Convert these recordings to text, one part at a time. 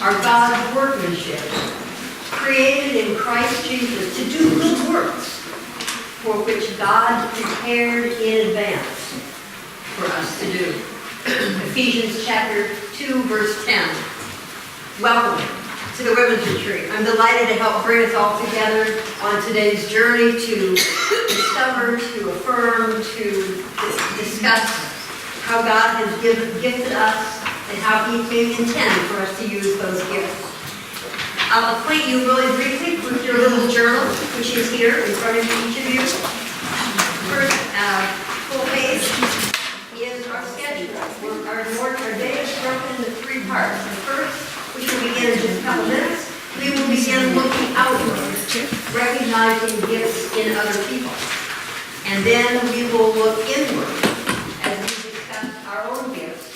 are God's workmanship, created in Christ Jesus to do good works, for which God prepared in advance for us to do. Ephesians chapter 2, verse 10. Welcome to the Women's Retreat. I'm delighted to help bring us all together on today's journey to discover, to affirm, to discuss how God has gifted us and how He may intend for us to use those gifts. I'll acquaint you really briefly with your little journal, which is here in front of each of you. First full page is our schedule. Our day is broken into three parts. The first, which will begin in just a couple minutes, we will begin looking outward, recognizing gifts in other people. And then we will look inward as we discuss our own gifts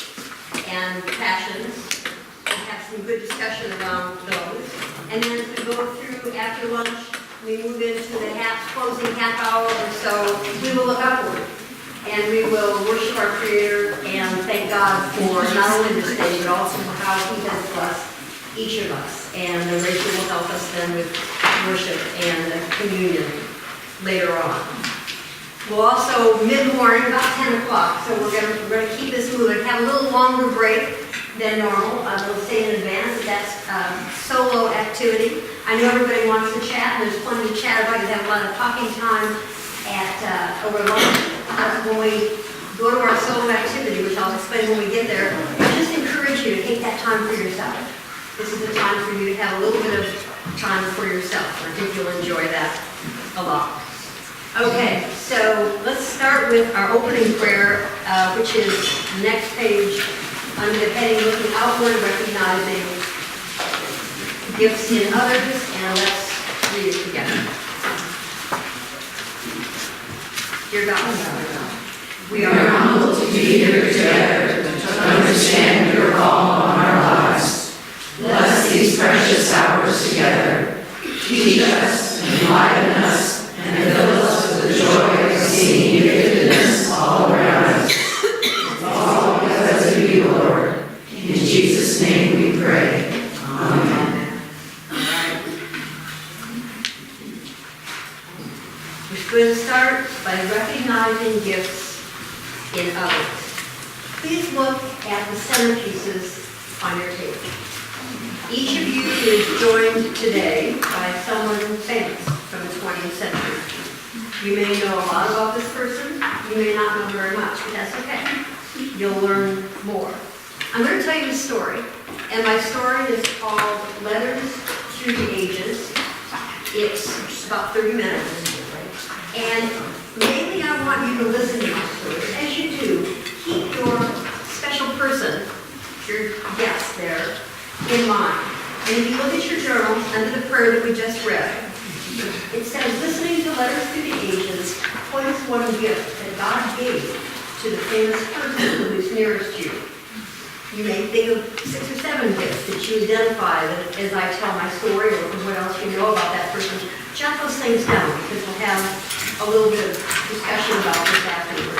and passions and have some good discussion around those. And then as we go through after lunch, we move into the closing half hour or so, we will look upward. And we will worship our Creator and thank God for not only this day, but also for how He has blessed each of us. And Rachel will help us then with worship and communion later on. We'll also, mid-morning, about 10 o'clock, so we're going to keep this moving. Have a little longer break than normal. We'll say in advance that that's solo activity. I know everybody wants to chat, and there's plenty to chat about. You have a lot of talking time at over lunch. When we go to our solo activity, which I'll explain when we get there, I just encourage you to take that time for yourself. This is the time for you to have a little bit of time for yourself. I think you'll enjoy that a lot. Okay, so let's start with our opening prayer, which is the next page under the heading Looking Outward, Recognizing Gifts in Others, and let's read it together. Dear God, we are humbled to be here together to understand your call on our lives. Bless these precious hours together. Teach us, enlighten us, and fill us with the joy of seeing your goodness all around us. All because of you, Lord. In Jesus' name we pray. Amen. We're going to start by recognizing gifts in others. Please look at the centerpieces on your table. Each of you is joined today by someone famous from the 20th century. You may know a lot about this person. You may not know very much, but that's okay. You'll learn more. I'm going to tell you a story, and my story is called Letters Through the Ages. It's about 30 minutes. And mainly I want you to listen to my story. As you do, keep your special person, your guest there, in mind. And if you look at your journal, under the prayer that we just read, it says, listening to Letters Through the Ages, what is one gift that God gave to the famous person who is nearest you? You may think of 6 or 7 gifts that you identify as I tell my story, or what else you know about that person. Jot those things down, because we'll have a little bit of discussion about this afterward.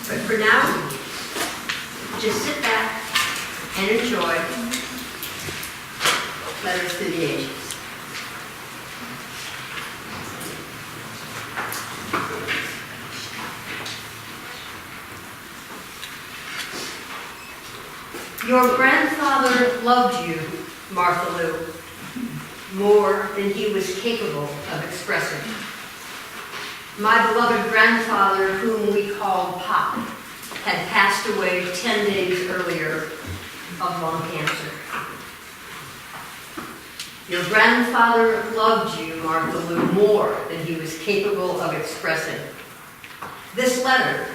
But for now, just sit back and enjoy Letters Through the Ages. Your grandfather loved you, Martha Lou, more than he was capable of expressing. My beloved grandfather, whom we called Pop, had passed away 10 days earlier of lung cancer. Your grandfather loved you, Martha Lou, more than he was capable of expressing. This letter,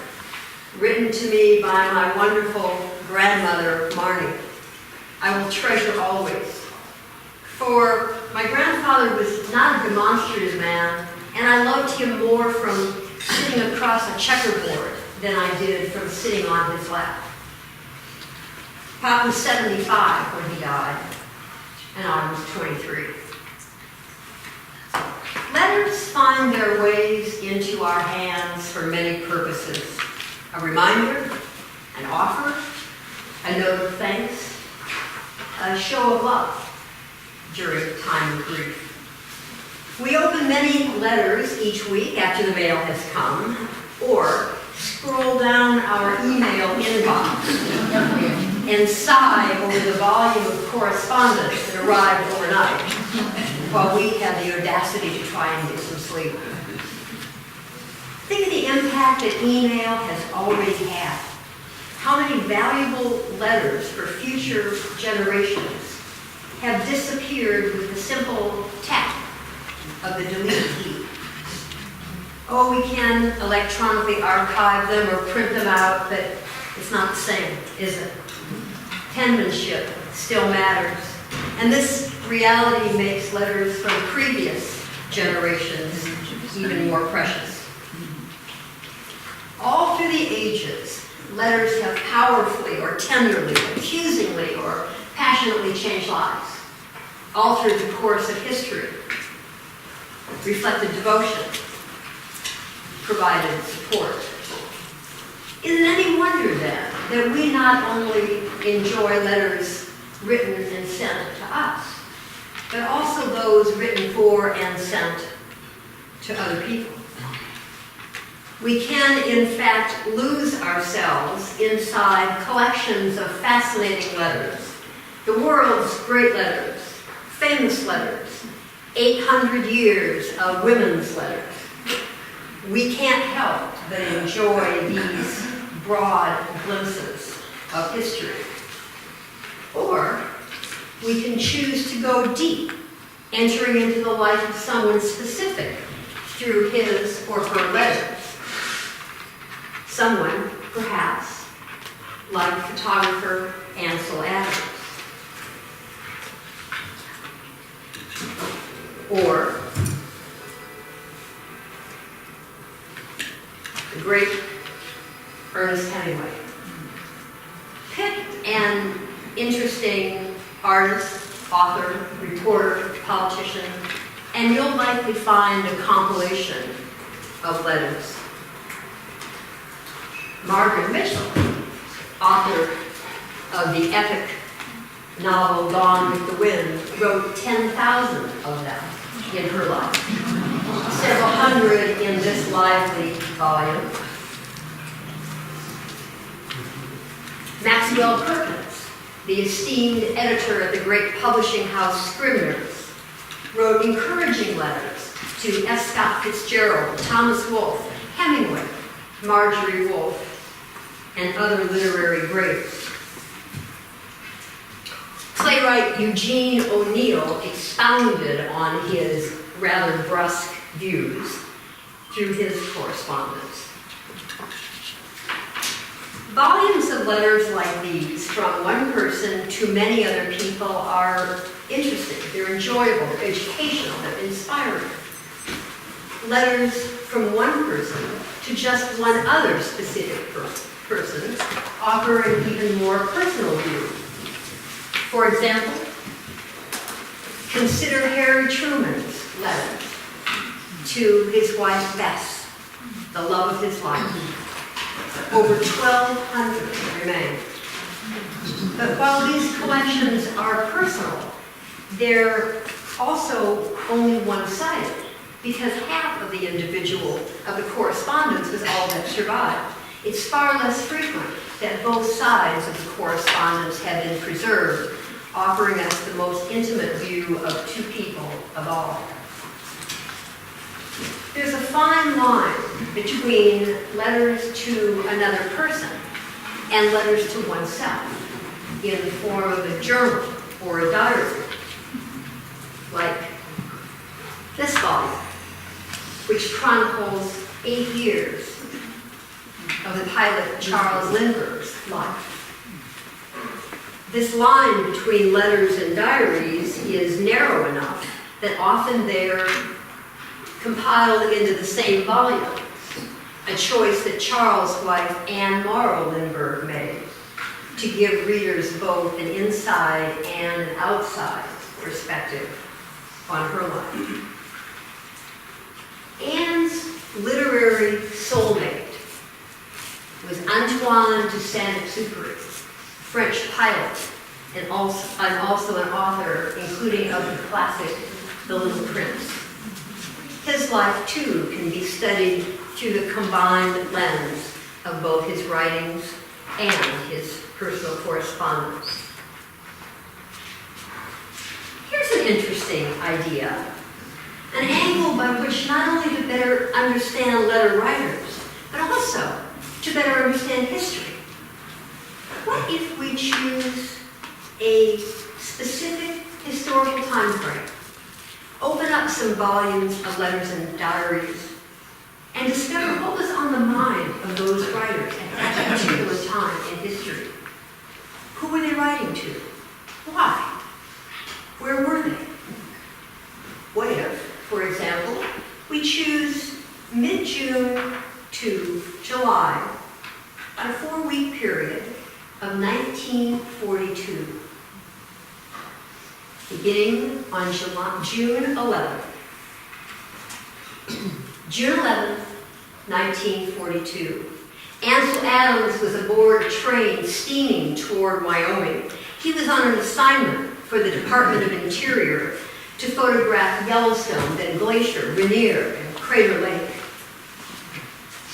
written to me by my wonderful grandmother, Marnie, I will treasure always. For my grandfather was not a demonstrative man, and I loved him more from sitting across a checkerboard than I did from sitting on his lap. Pop was 75 when he died, and I was 23. Letters find their ways into our hands for many purposes. A reminder, an offer, a note of thanks, a show of love during a time of grief. We open many letters each week after the mail has come, or scroll down our email inbox and sigh over the volume of correspondence that arrived overnight, while we had the audacity to try and get some sleep. Think of the impact that email has already had. How many valuable letters for future generations have disappeared with the simple tap of the delete key. Oh, we can electronically archive them or print them out, but it's not the same, is it? Penmanship still matters. And this reality makes letters from previous generations even more precious. All through the ages, letters have powerfully or tenderly, accusingly or passionately changed lives. All through the course of history, reflected devotion, provided support. Is it any wonder then that we not only enjoy letters written and sent to us, but also those written for and sent to other people? We can, in fact, lose ourselves inside collections of fascinating letters, the world's great letters, famous letters, 800 years of women's letters. We can't help but enjoy these broad glimpses of history. Or we can choose to go deep, entering into the life of someone specific through his or her letters. Someone, perhaps, like photographer Ansel Adams. Or the great Ernest Hemingway. Pick an interesting artist, author, reporter, politician, and you'll likely find a compilation of letters. Margaret Mitchell, author of the epic novel Gone with the Wind, wrote 10,000 of them in her life. Several hundred in this lively volume. Maxwell Perkins, the esteemed editor of the great publishing house Scribner's, wrote encouraging letters to F. Scott Fitzgerald, Thomas Wolfe, Hemingway, Marjorie Wolfe, and other literary greats. Playwright Eugene O'Neill expounded on his rather brusque views through his correspondence. Volumes of letters like these from one person to many other people are interesting, they're enjoyable, they're educational, they're inspiring. Letters from one person to just one other specific person offer an even more personal view. For example, consider Harry Truman's letters to his wife Bess, the love of his life. Over 1,200 remain. But while these collections are personal, they're also only one-sided, because half of the individual of the correspondence is all that survived. It's far less frequent that both sides of the correspondence have been preserved, offering us the most intimate view of two people of all. There's a fine line between letters to another person and letters to oneself in the form of a journal or a diary, like this volume, which chronicles 8 years of the pilot Charles Lindbergh's life. This line between letters and diaries is narrow enough that often they're compiled into the same volume, a choice that Charles' wife Anne Morrow Lindbergh made to give readers both an inside and an outside perspective on her life. Anne's literary soulmate was Antoine de Saint-Exupéry, French pilot and also an author, including of the classic The Little Prince. His life, too, can be studied through the combined lens of both his writings and his personal correspondence. Here's an interesting idea, an angle by which not only to better understand letter writers, but also to better understand history. What if we choose a specific historical time frame, open up some volumes of letters and diaries, and discover what was on the mind of those writers at that particular time in history? Who were they writing to? Why? Where were they? What if, for example, we choose mid-June to July, a 4-week period of 1942, beginning on June 11th. June 11th, 1942. Ansel Adams was aboard a train steaming toward Wyoming. He was on an assignment for the Department of Interior to photograph Yellowstone, then Glacier, Rainier, and Crater Lake.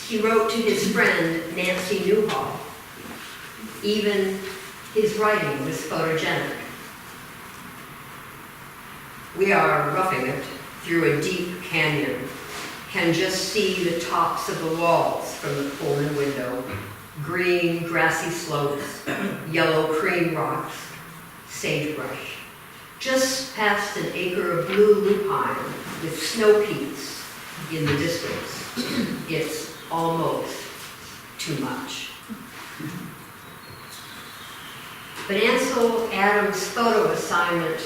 He wrote to his friend, Nancy Newhall. Even his writing was photogenic. We are roughing it through a deep canyon. Can just see the tops of the walls from the Pullman window. Green, grassy slopes, yellow cream rocks, sagebrush. Just past an acre of blue lupine with snow peaks in the distance. It's almost too much. But Ansel Adams' photo assignment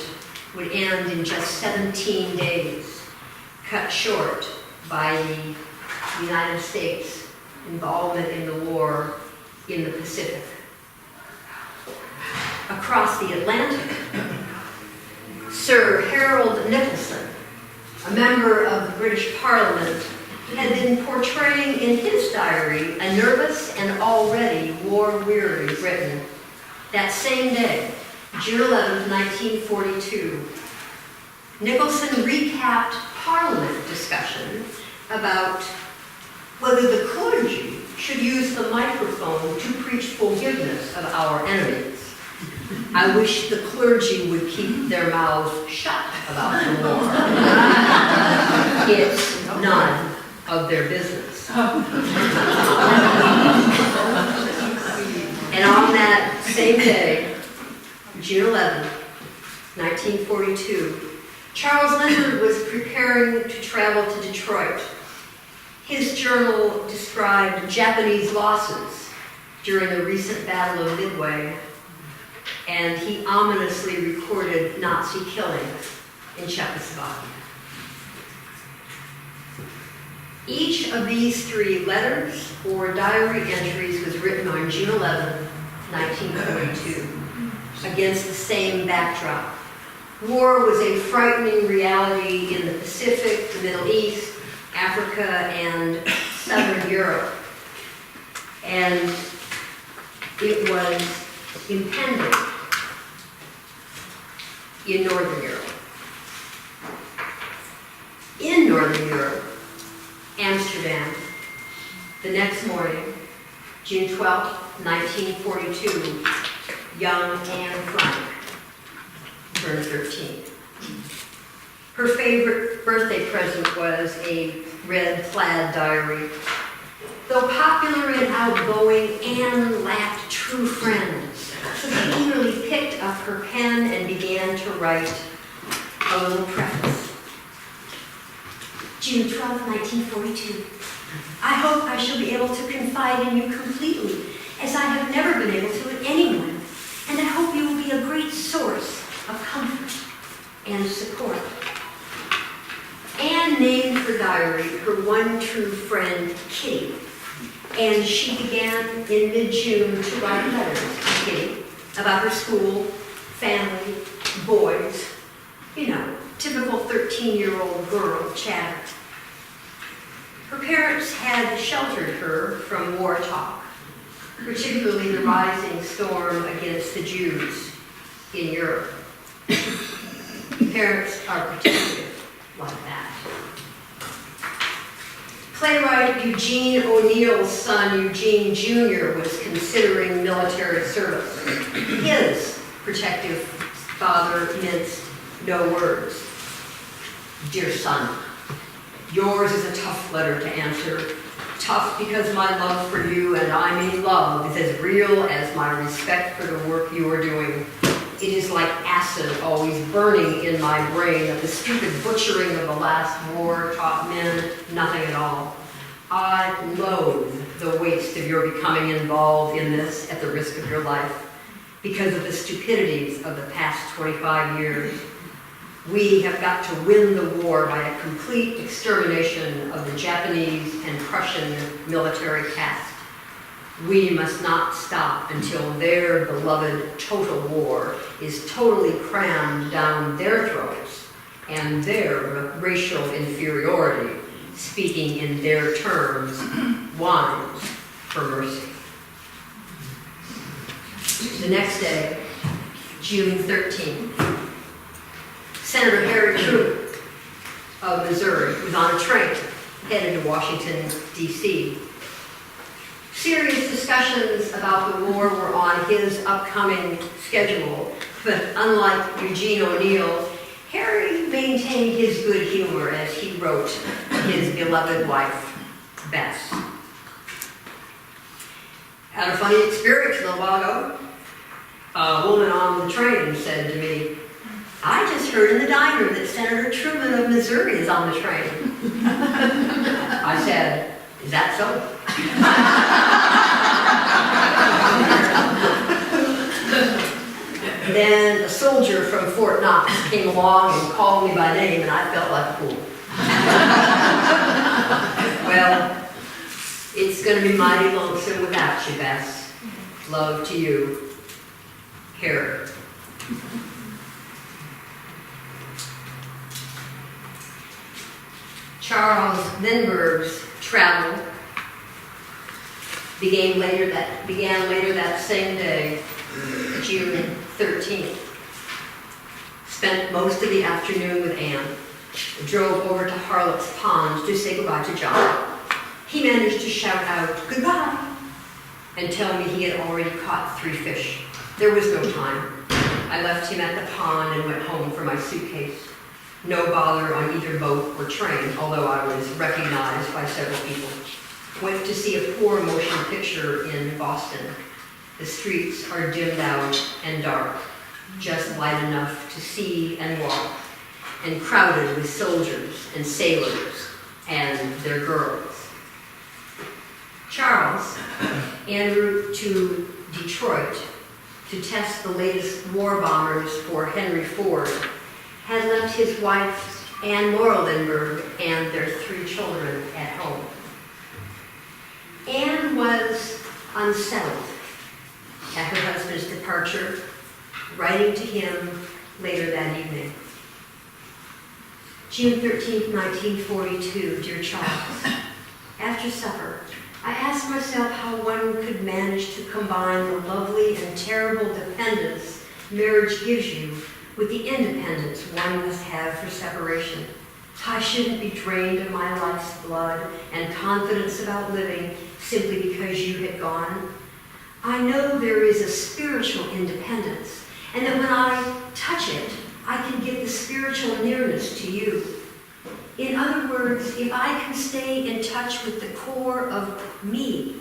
would end in just 17 days, cut short by the United States' involvement in the war in the Pacific. Across the Atlantic, Sir Harold Nicholson, a member of the British Parliament, had been portraying in his diary a nervous and already war-weary Britain. That same day, June 11, 1942, Nicholson recapped Parliament discussion about whether the clergy should use the microphone to preach forgiveness of our enemies. I wish the clergy would keep their mouths shut about the war. It's none of their business. And on that same day, June 11, 1942, Charles Leonard was preparing to travel to Detroit. His journal described Japanese losses during the recent Battle of Midway, and he ominously recorded Nazi killings in Czechoslovakia. Each of these 3 letters or diary entries was written on June 11, 1942, against the same backdrop. War was a frightening reality in the Pacific, the Middle East, Africa, and Southern Europe. And it was impending in Northern Europe. In Northern Europe, Amsterdam, the next morning, June 12, 1942, young Anne Frank turned 13. Her favorite birthday present was a red plaid diary. Though popular and outgoing, Anne lacked true friends, so she eagerly picked up her pen and began to write a little preface. June 12, 1942. I hope I shall be able to confide in you completely, as I have never been able to in anyone, and I hope you will be a great source of comfort and support. Anne named her diary her one true friend, Kitty, and she began in mid-June to write letters to Kitty about her school, family, boys, typical 13-year-old girl chatter. Her parents had sheltered her from war talk, particularly the rising storm against the Jews. in Europe. Parents are protective like that. Playwright Eugene O'Neill's son, Eugene Jr., was considering military service. His protective father minced no words. Dear son, yours is a tough letter to answer. Tough because my love for you, and I mean love, is as real as my respect for the work you are doing. It is like acid always burning in my brain that the stupid butchering of the last war taught men nothing at all. I loathe the waste of your becoming involved in this at the risk of your life because of the stupidities of the past 25 years. We have got to win the war by a complete extermination of the Japanese and Prussian military caste. We must not stop until their beloved total war is totally crammed down their throats and their racial inferiority, speaking in their terms, whines for mercy. The next day, June 13th, Senator Harry Truman of Missouri was on a train headed to Washington, D.C. Serious discussions about the war were on his upcoming schedule, but unlike Eugene O'Neill, Harry maintained his good humor as he wrote his beloved wife, Bess. Had a funny experience a little while ago. A woman on the train said to me, I just heard in the diner that Senator Truman of Missouri is on the train. I said, is that so? Then a soldier from Fort Knox came along and called me by name, and I felt like a fool. Well, it's going to be mighty lonesome without you, Bess. Love to you, Harry. Charles Lindbergh's travel began later that same day, June 13th. Spent most of the afternoon with Anne. Drove over to Harlock's Pond to say goodbye to John. He managed to shout out, goodbye, and tell me he had already caught 3 fish. There was no time. I left him at the pond and went home for my suitcase. No bother on either boat or train, although I was recognized by several people. Went to see a poor motion picture in Boston. The streets are dimmed out and dark, just light enough to see and walk, and crowded with soldiers and sailors and their girls. Charles, en route to Detroit to test the latest war bombers for Henry Ford, had left his wife, Anne Laurel Lindbergh, and their 3 children at home. Anne was unsettled at her husband's departure, writing to him later that evening. June 13th, 1942, dear Charles. After supper, I asked myself how one could manage to combine the lovely and terrible dependence marriage gives you with the independence one must have for separation. I shouldn't be drained of my life's blood and confidence about living simply because you had gone. I know there is a spiritual independence, and that when I touch it, I can get the spiritual nearness to you. In other words, if I can stay in touch with the core of me,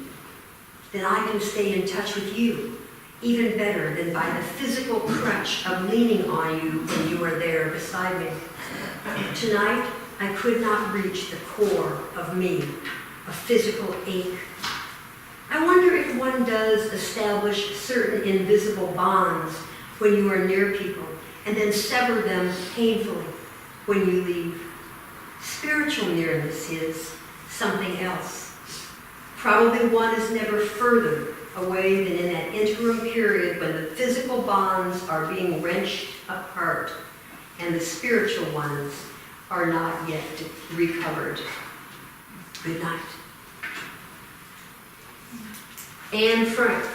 then I can stay in touch with you, even better than by the physical crutch of leaning on you when you are there beside me. Tonight, I could not reach the core of me, a physical ache. I wonder if one does establish certain invisible bonds when you are near people, and then sever them painfully when you leave. Spiritual nearness is something else. Probably one is never further away than in that interim period when the physical bonds are being wrenched apart and the spiritual ones are not yet recovered. Good night. Anne Frank,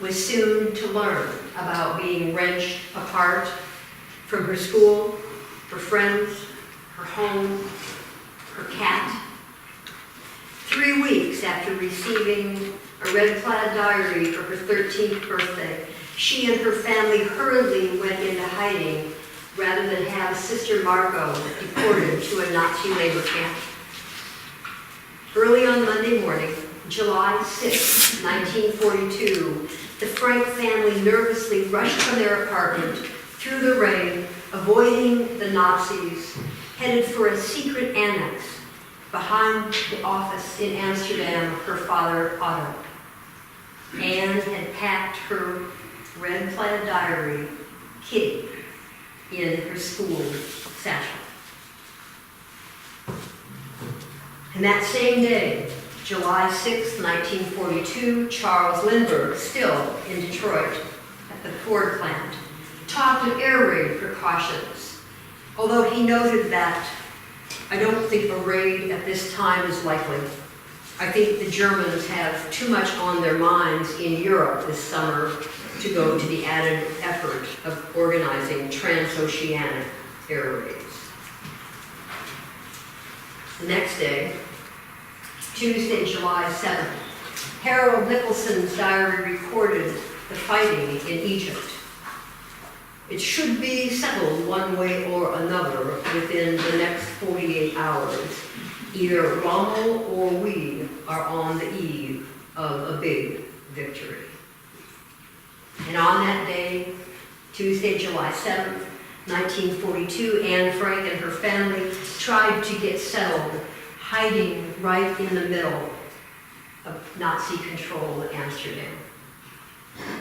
was soon to learn about being wrenched apart from her school, her friends, her home, her cat. 3 weeks after receiving a red-plaid diary for her 13th birthday, she and her family hurriedly went into hiding rather than have Sister Margot deported to a Nazi labor camp. Early on Monday morning, July 6, 1942, the Frank family nervously rushed from their apartment through the rain, avoiding the Nazis, headed for a secret annex behind the office in Amsterdam of her father, Otto. Anne had packed her red-plaid diary, Kitty, in her school satchel. And that same day, July 6, 1942, Charles Lindbergh, still in Detroit at the Ford plant, talked of air raid precautions, although he noted that I don't think a raid at this time is likely. I think the Germans have too much on their minds in Europe this summer to go to the added effort of organizing transoceanic air raids. The next day, Tuesday, July 7th, Harold Nicholson's diary recorded the fighting in Egypt. It should be settled one way or another within the next 48 hours. Either Rommel or we are on the eve of a big victory. And on that day, Tuesday, July 7th, 1942, Anne Frank and her family tried to get settled, hiding right in the middle of Nazi-controlled Amsterdam.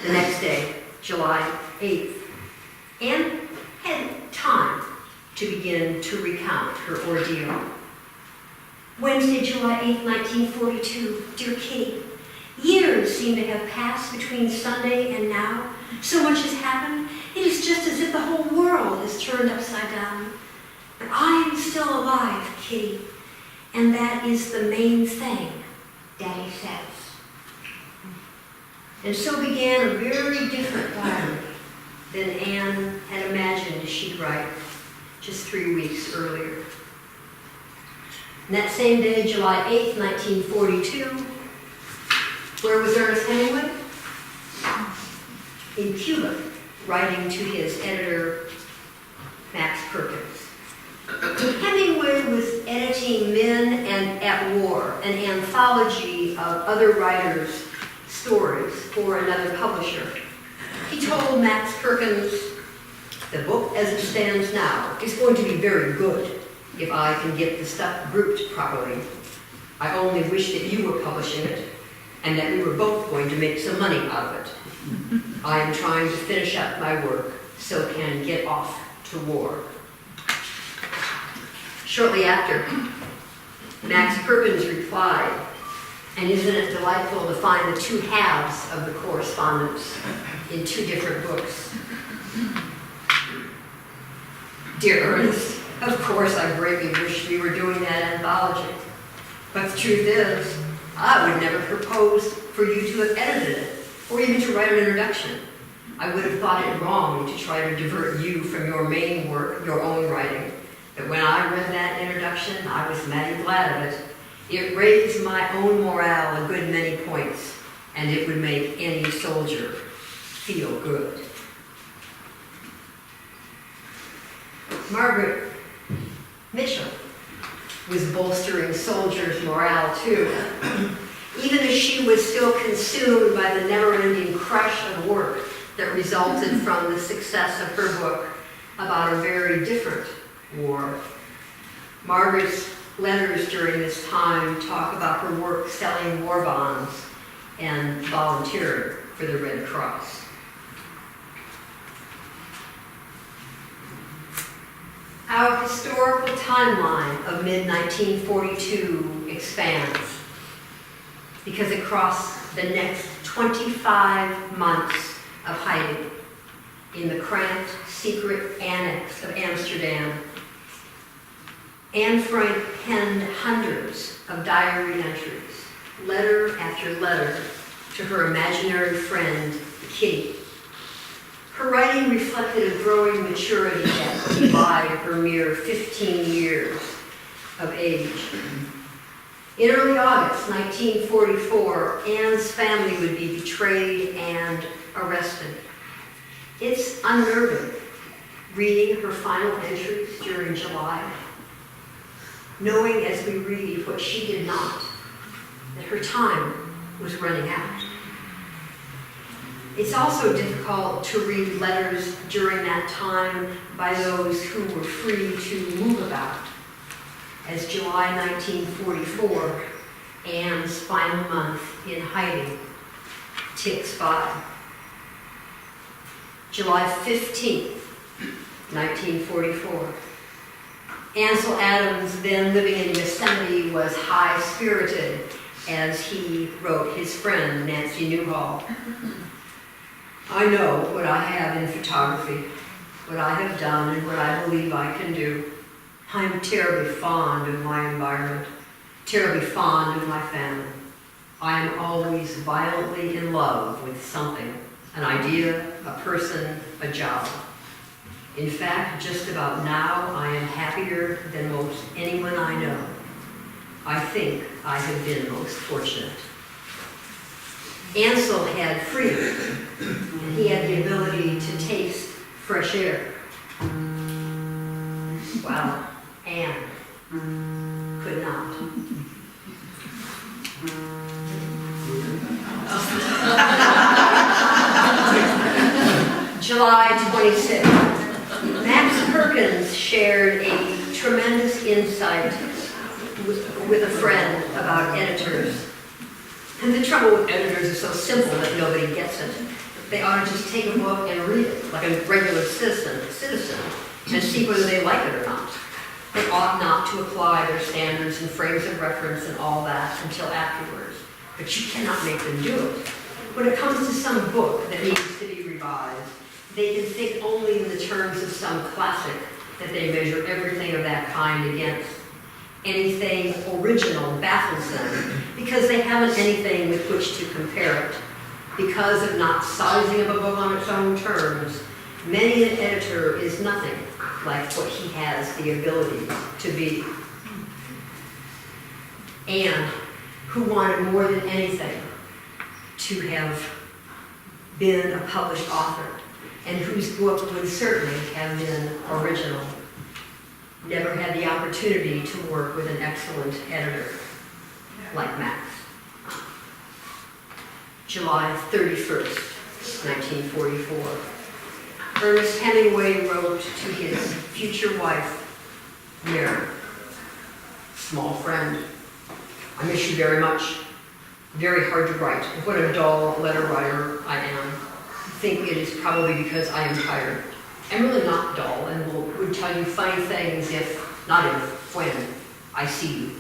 The next day, July 8th, Anne had time to begin to recount her ordeal. Wednesday, July 8th, 1942, dear Kitty, years seem to have passed between Sunday and now. So much has happened. It is just as if the whole world is turned upside down. But I am still alive, Kitty, and that is the main thing, Daddy says. And so began a very different diary than Anne had imagined she'd write just 3 weeks earlier. And that same day, July 8th, 1942, where was Ernest Hemingway? In Cuba, writing to his editor, Max Perkins. Hemingway was editing Men and at War, an anthology of other writers' stories for another publisher. He told Max Perkins, the book as it stands now is going to be very good if I can get the stuff grouped properly. I only wish that you were publishing it and that we were both going to make some money out of it. I am trying to finish up my work so can get off to war. Shortly after, Max Perkins replied, and isn't it delightful to find the two halves of the correspondence in two different books? Dear Ernest, of course I greatly wish we were doing that anthology. But the truth is, I would never propose for you to have edited it, or even to write an introduction. I would have thought it wrong to try to divert you from your main work, your own writing. But when I read that introduction, I was mighty glad of it. It raised my own morale a good many points, and it would make any soldier feel good. Margaret Mitchell was bolstering soldiers' morale too, even as she was still consumed by the never-ending crush of work that resulted from the success of her book about a very different war. Margaret's letters during this time talk about her work selling war bonds and volunteering for the Red Cross. Our historical timeline of mid-1942 expands because across the next 25 months of hiding in the cramped, secret annex of Amsterdam, Anne Frank penned hundreds of diary entries, letter after letter, to her imaginary friend, Kitty. Her writing reflected a growing maturity that belied her mere 15 years of age. In early August 1944, Anne's family would be betrayed and arrested. It's unnerving reading her final entries during July, knowing as we read what she did not, that her time was running out. It's also difficult to read letters during that time by those who were free to move about, as July 1944, Anne's final month in hiding, ticks by. July 15th, 1944. Ansel Adams, then living in Yosemite, was high-spirited as he wrote his friend, Nancy Newhall. I know what I have in photography, what I have done, and what I believe I can do. I'm terribly fond of my environment, terribly fond of my family. I am always violently in love with something, an idea, a person, a job. In fact, just about now, I am happier than most anyone I know. I think I have been most fortunate. Ansel had freedom, and he had the ability to taste fresh air. Well, Anne could not. July 26th. Max Perkins shared a tremendous insight with a friend about editors. And the trouble with editors is so simple that nobody gets it. They ought to just take a book and read it like a regular citizen and see whether they like it or not. They ought not to apply their standards and frames of reference and all that until afterwards. But you cannot make them do it. When it comes to some book that needs to be revised, they can think only in the terms of some classic that they measure everything of that kind against. Anything original baffles them because they haven't anything with which to compare it. Because of not sizing up a book on its own terms, many an editor is nothing like what he has the ability to be. Anne, who wanted more than anything to have been a published author, and whose book would certainly have been original, never had the opportunity to work with an excellent editor like Max. July 31st, 1944. Ernest Hemingway wrote to his future wife, Mary, small friend, I miss you very much. Very hard to write. What a dull letter writer I am. I think it is probably because I am tired. I'm really not dull and would tell you funny things if, not if, when I see you.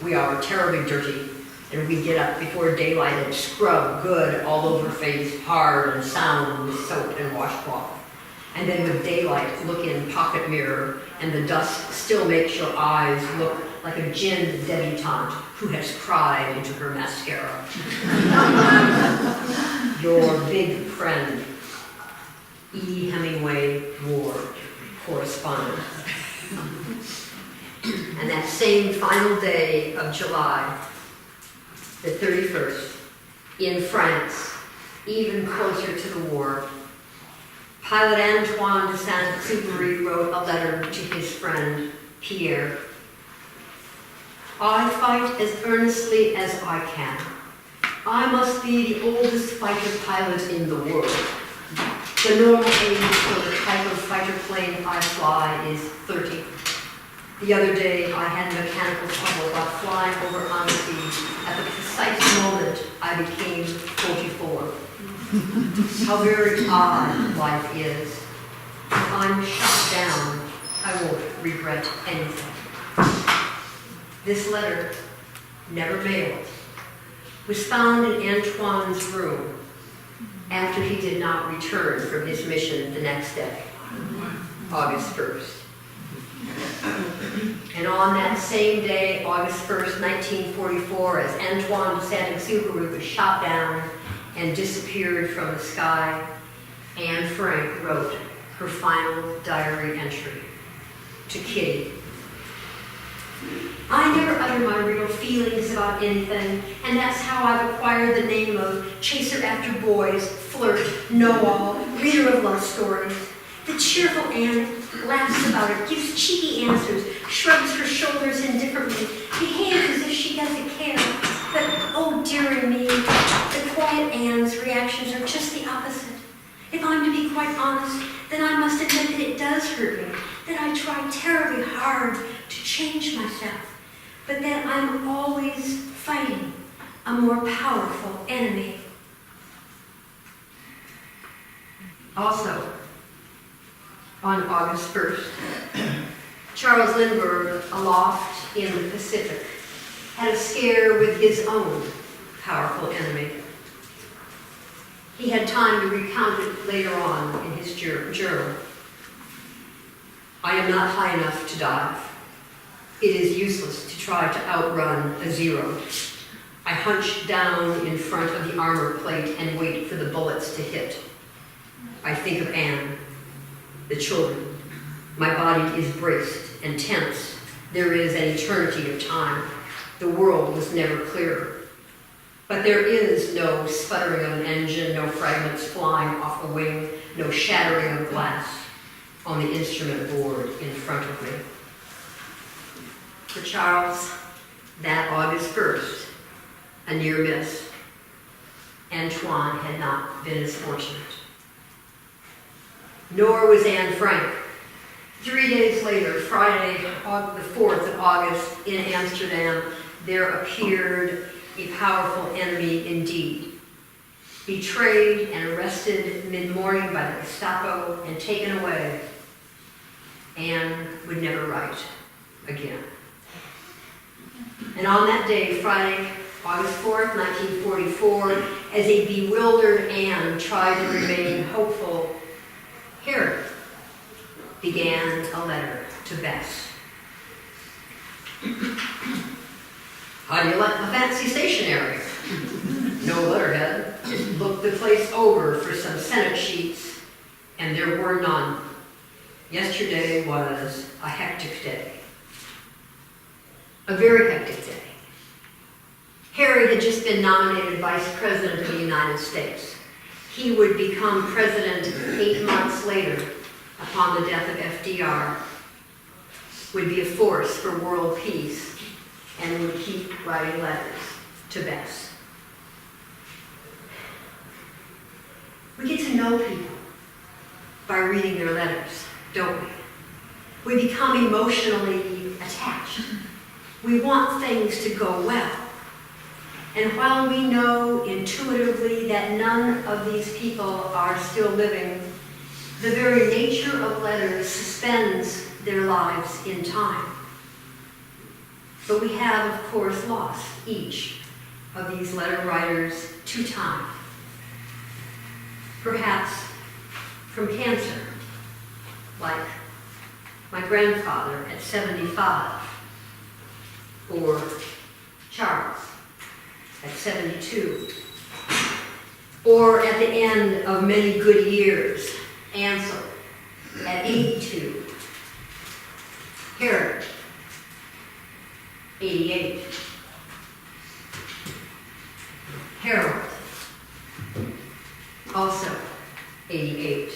We are terribly dirty, and we get up before daylight and scrub good all over face, hard and sound with soap and washcloth. And then with daylight, look in pocket mirror, and the dusk still makes your eyes look like a gin debutante who has cried into her mascara. Your big friend, E. Hemingway Ward, correspondent. And that same final day of July, the 31st, in France, even closer to the war, pilot Antoine de Saint-Exupéry wrote a letter to his friend, Pierre. I fight as earnestly as I can. I must be the oldest fighter pilot in the world. The normal age for the type of fighter plane I fly is 30. The other day, I had mechanical trouble while flying over Annecy at the precise moment I became 44. How very odd life is. If I'm shot down, I won't regret anything. This letter, never mailed, was found in Antoine's room after he did not return from his mission the next day, August 1st. And on that same day, August 1st, 1944, as Antoine de Saint-Exupéry was shot down and disappeared from the sky, Anne Frank wrote her final diary entry to Kitty. I never utter my real feelings about anything, and that's how I've acquired the name of chaser after boys, flirt, know-all, reader of love stories. The cheerful Anne laughs about it, gives cheeky answers, shrugs her shoulders indifferently, behaves as if she doesn't care. But, oh dearie me, the quiet Anne's reactions are just the opposite. If I'm to be quite honest, then I must admit that it does hurt me, that I try terribly hard to change myself, but that I'm always fighting a more powerful enemy. Also, on August 1st, Charles Lindbergh, aloft in the Pacific, had a scare with his own powerful enemy. He had time to recount it later on in his journal. I am not high enough to dive. It is useless to try to outrun a zero. I hunch down in front of the armor plate and wait for the bullets to hit. I think of Anne, the children. My body is braced and tense. There is an eternity of time. The world was never clearer. But there is no sputtering of an engine, no fragments flying off a wing, no shattering of glass on the instrument board in front of me. For Charles, that August 1st, a near miss. Antoine had not been as fortunate. Nor was Anne Frank. 3 days later, Friday, the 4th of August, in Amsterdam, there appeared a powerful enemy indeed. Betrayed and arrested mid-morning by the Gestapo and taken away, Anne would never write again. And on that day, Friday, August 4th, 1944, as a bewildered Anne tried to remain hopeful, Harry began a letter to Bess. How do you like my fancy stationery? No letterhead. Just looked the place over for some Senate sheets, and there were none. Yesterday was a hectic day. A very hectic day. Harry had just been nominated Vice President of the United States. He would become president 8 months later, upon the death of FDR, would be a force for world peace, and would keep writing letters to Bess. We get to know people by reading their letters, don't we? We become emotionally attached. We want things to go well. And while we know intuitively that none of these people are still living, the very nature of letters suspends their lives in time. But we have, of course, lost each of these letter writers to time. Perhaps from cancer, like my grandfather at 75, or Charles at 72, or at the end of many good years, Ansel at 82, Harry, 88, Harold, also 88,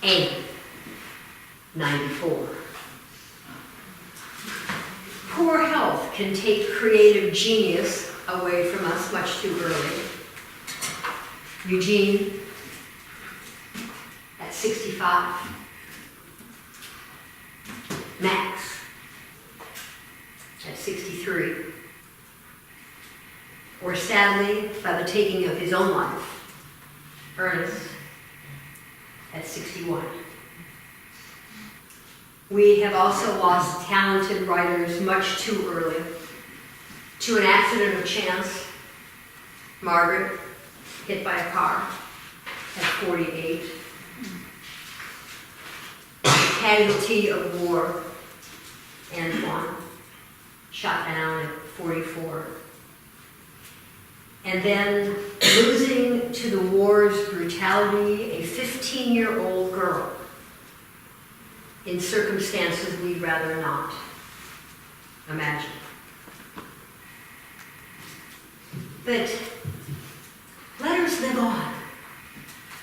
Anne, 94. Poor health can take creative genius away from us much too early. Eugene, at 65. Max, at 63. Or sadly, by the taking of his own life, Ernest, at 61. We have also lost talented writers much too early. To an accident of chance, Margaret, hit by a car at 48. Casualty of war, Antoine, shot down at 44. and then losing to the war's brutality a 15-year-old girl in circumstances we'd rather not imagine. But letters live on,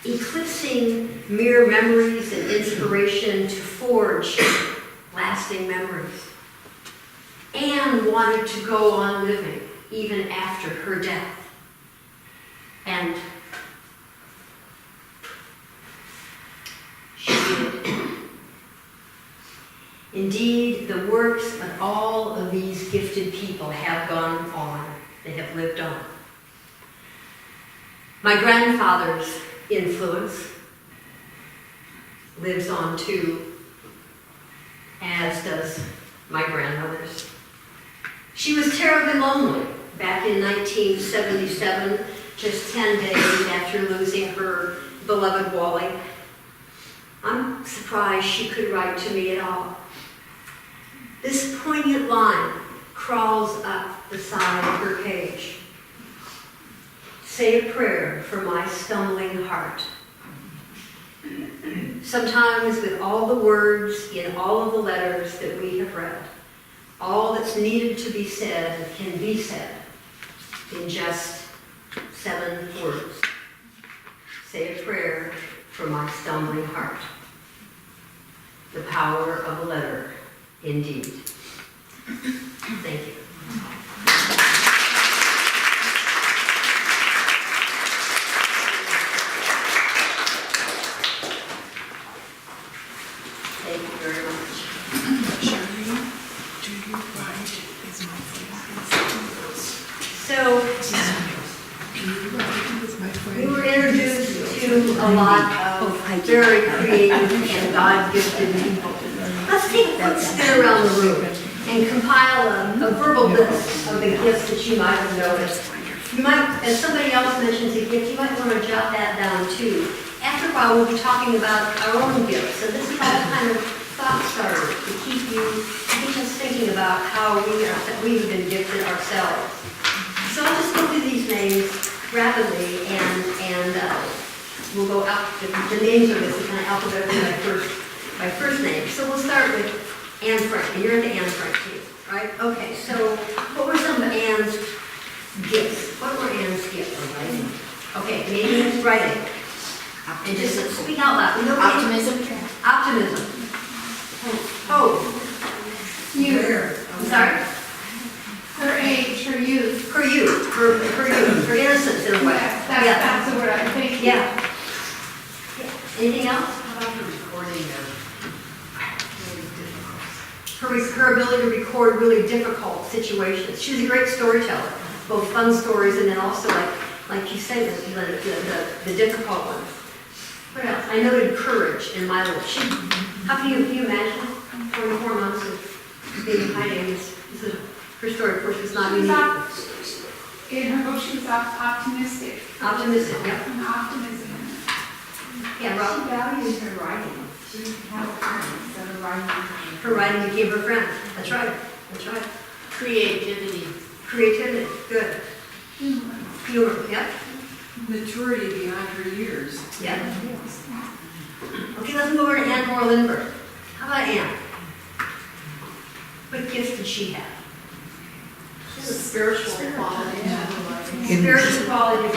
eclipsing mere memories and inspiration to forge lasting memories. Anne wanted to go on living even after her death. And she did. Indeed, the works of all of these gifted people have gone on. They have lived on. My grandfather's influence lives on too, as does my grandmother's. She was terribly lonely back in 1977, just 10 days after losing her beloved Wally. I'm surprised she could write to me at all. This poignant line crawls up the side of her page. Say a prayer for my stumbling heart. Sometimes with all the words in all of the letters that we have read, all that's needed to be said can be said in just 7 words. Say a prayer for my stumbling heart. The power of a letter, indeed. Thank you. Thank you very much. So, we were introduced to a lot of very creative and God-gifted people. Let's take a quick spin around the room and compile a verbal list of the gifts that you might have noticed. You might, as somebody else mentions a gift, you might want to jot that down too. After a while, we'll be talking about our own gifts. So this is all kind of thought starter to keep us thinking about how we've been gifted ourselves. So I'll just go through these names rapidly, and we'll go out. The names are this kind of alphabetically by first name. So we'll start with Anne Frank, and you're in the Anne Frank team, right? Okay. So what were some of Anne's gifts? What were Anne's gifts? Okay, maybe writing. And just speak out loud. Optimism. Optimism. Hope. Youth. I'm sorry? Her age, her youth. Her youth. Her innocence in a way. That's the word I'm thinking. Yeah. Anything else? How about the recording of Her ability to record really difficult situations. She was a great storyteller, both fun stories and then also, like you said, the difficult ones. What else? I noted courage in my list. How can you imagine 24 months of being in hiding? This is her story, of course, was not unique. In her book, she was optimistic. Optimistic, yeah. And optimism. Yeah, Rob. She valued her writing. She didn't have a friend, so her writing. Her writing became her friend. That's right. That's right. Creativity. Creativity. Good. Humor. Yep. Maturity beyond her years. Yep. Okay, let's move over to Anne Moore Lindbergh. How about Anne? What gifts did she have? Spiritual quality. Spiritual quality.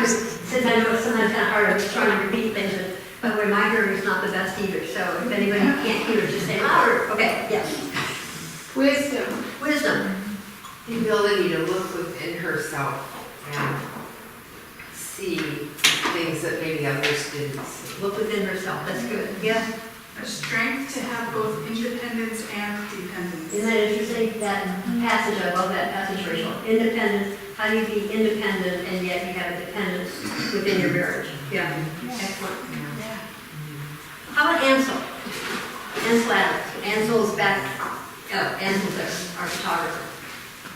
Since I know it's sometimes kind of hard, I'm just trying to repeat things. And by the way, my hearing is not the best either. So if anybody can't hear, just say louder. Okay. Yes. Wisdom. Wisdom. The ability to look within herself and see things that maybe others didn't see. Look within herself. That's good. Yeah. A strength to have both independence and dependence. Isn't that interesting? That passage, I love that passage, Rachel. Independence, how do you be independent and yet you have dependence within your marriage? Yeah. Excellent. Yeah. How about Ansel? Ansel Adams. Ansel's back. Oh, Ansel's there, our photographer.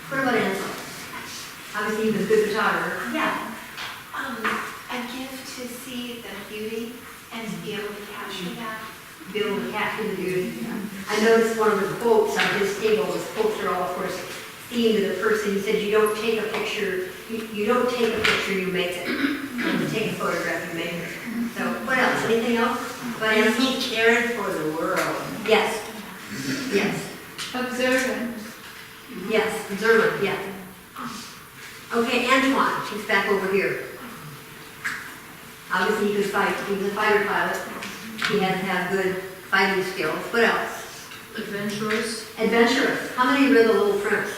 What about Ansel? Obviously he was a good photographer. Yeah. A gift to see the beauty and to be able to capture that. Be able to capture the beauty. I noticed one of the quotes on his table, his quotes are all, of course, theme to the person. He said, you don't take a picture, you don't take a picture, you make it. You take a photograph, you make it. So, what else? Anything else? But And he cared for the world. yes, yes, Observant. yes, observant, yeah. Okay, Antoine, he's back over here. Obviously, he could fight. He was a fighter pilot. He had to have good fighting skills. What else? Adventurous. Adventurous. How many read The Little Prince?